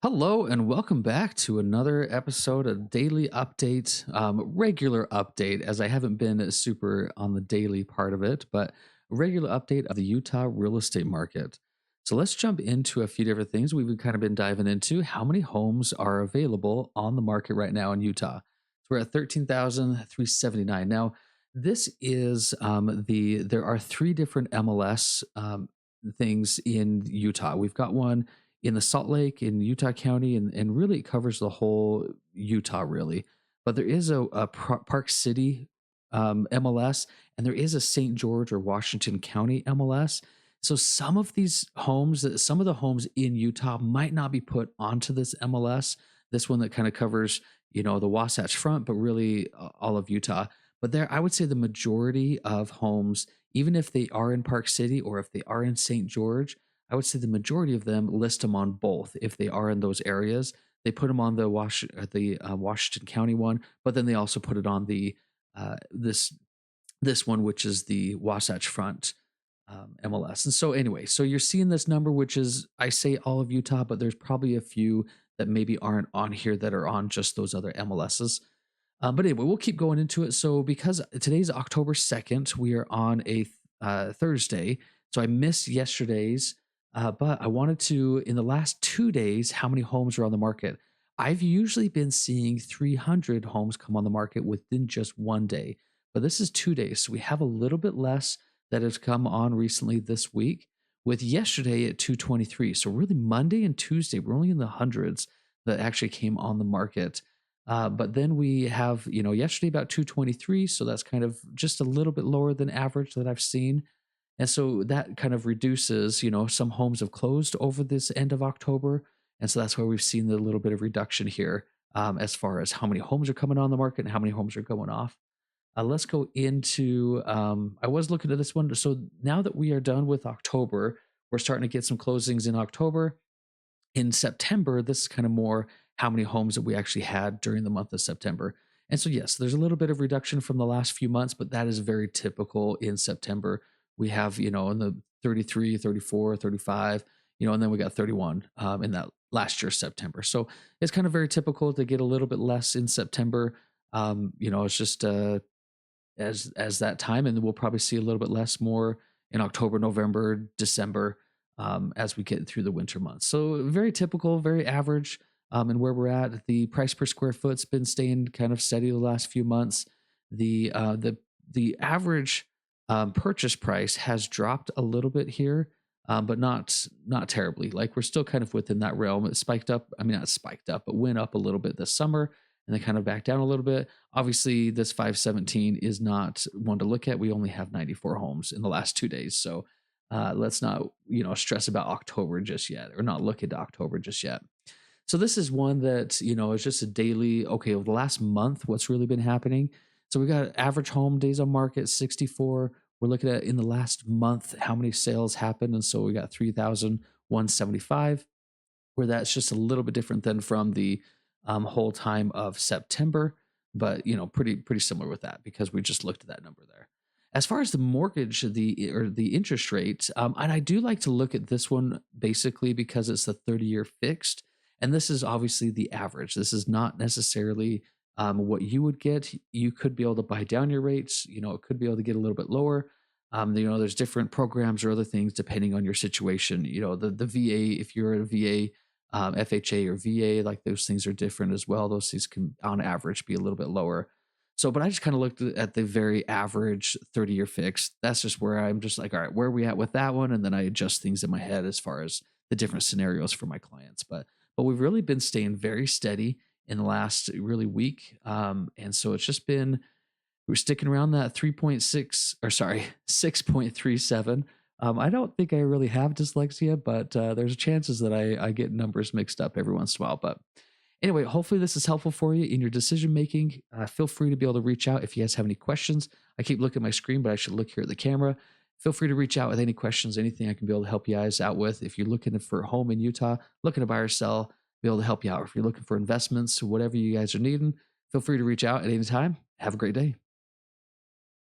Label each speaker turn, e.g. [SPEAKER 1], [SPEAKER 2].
[SPEAKER 1] Hello and welcome back to another episode of Daily Update, regular update, as I haven't been super on the daily part of it, but a regular update of the Utah real estate market. So let's jump into a few different things we've kind of been diving into. How many homes are available on the market right now in Utah? So we're at 13,379. Now, this is there are three different MLS things in Utah. We've got one in the Salt Lake in Utah County, and really it covers the whole Utah, really. But there is a Park City MLS, and there is a St. George or Washington County MLS. So some of the homes in Utah might not be put onto this MLS. This one that kind of covers, the Wasatch Front, but really all of Utah. But there, I would say the majority of homes, even if they are in Park City or if they are in St. George, I would say the majority of them list them on both. If they are in those areas, they put them on the Washington County one, but then they also put it on the this one, which is the Wasatch Front MLS. And so anyway, so you're seeing this number, which is I say all of Utah, but there's probably a few that maybe aren't on here that are on just those other MLSs. But anyway, we'll keep going into it. So because today's October 2nd, we are on a Thursday. So I missed yesterday's, but I wanted to, in the last 2 days, how many homes are on the market? I've usually been seeing 300 homes come on the market within just one day, but this is 2 days. So we have a little bit less that has come on recently this week, with yesterday at 223. So really Monday and Tuesday, we're only in the hundreds that actually came on the market. But then we have, yesterday about 223. So that's kind of just a little bit lower than average that I've seen. And so that kind of reduces, some homes have closed over this end of October. And so that's why we've seen the little bit of reduction here, as far as how many homes are coming on the market and how many homes are going off. Let's go into, I was looking at this one. So now that we are done with October, we're starting to get some closings in October. In September, this is kind of more how many homes that we actually had during the month of September. And so, yes, there's a little bit of reduction from the last few months, but that is very typical in September. We have, in the 33, 34, 35, and then we got 31 in that last year, September. So it's kind of very typical to get a little bit less in September. It's just as that time, and then we'll probably see a little bit less more in October, November, December, as we get through the winter months. So very typical, very average, and where we're at. The price per square foot's been staying kind of steady the last few months. The average purchase price has dropped a little bit here, but not terribly. Like we're still kind of within that realm. It spiked up. I mean, not spiked up, but went up a little bit this summer, and then kind of back down a little bit. Obviously, this 517 is not one to look at. We only have 94 homes in the last 2 days, so let's not stress about October just yet, or not look into October just yet. So this is one that is just a daily. Okay, over the last month, what's really been happening? So we got average home days on market 64. We're looking at in the last month how many sales happened, and so we got 3,175. Where that's just a little bit different than from the whole time of September, but pretty similar with that because we just looked at that number there. As far as the mortgage, the interest rate, and I do like to look at this one basically because it's the 30-year fixed, and this is obviously the average. This is not necessarily what you would get. You could be able to buy down your rates. It could be able to get a little bit lower. There's different programs or other things depending on your situation. The VA, if you're at a VA, FHA or VA, like those things are different as well. Those things can, on average, be a little bit lower. So, but I just kind of looked at the very average 30-year fix. That's just where I'm just like, all right, where are we at with that one? And then I adjust things in my head as far as the different scenarios for my clients. But we've really been staying very steady in the last really week. And so it's just been, we're sticking around that 3.6, or sorry, 6.37. I don't think I really have dyslexia, but there's chances that I get numbers mixed up every once in a while. But anyway, hopefully this is helpful for you in your decision making. Feel free to be able to reach out if you guys have any questions. I keep looking at my screen, but I should look here at the camera. Feel free to reach out with any questions, anything I can be able to help you guys out with. If you're looking for a home in Utah, looking to buy or sell, be able to help you out. If you're looking for investments, whatever you guys are needing, feel free to reach out at any time. Have a great day.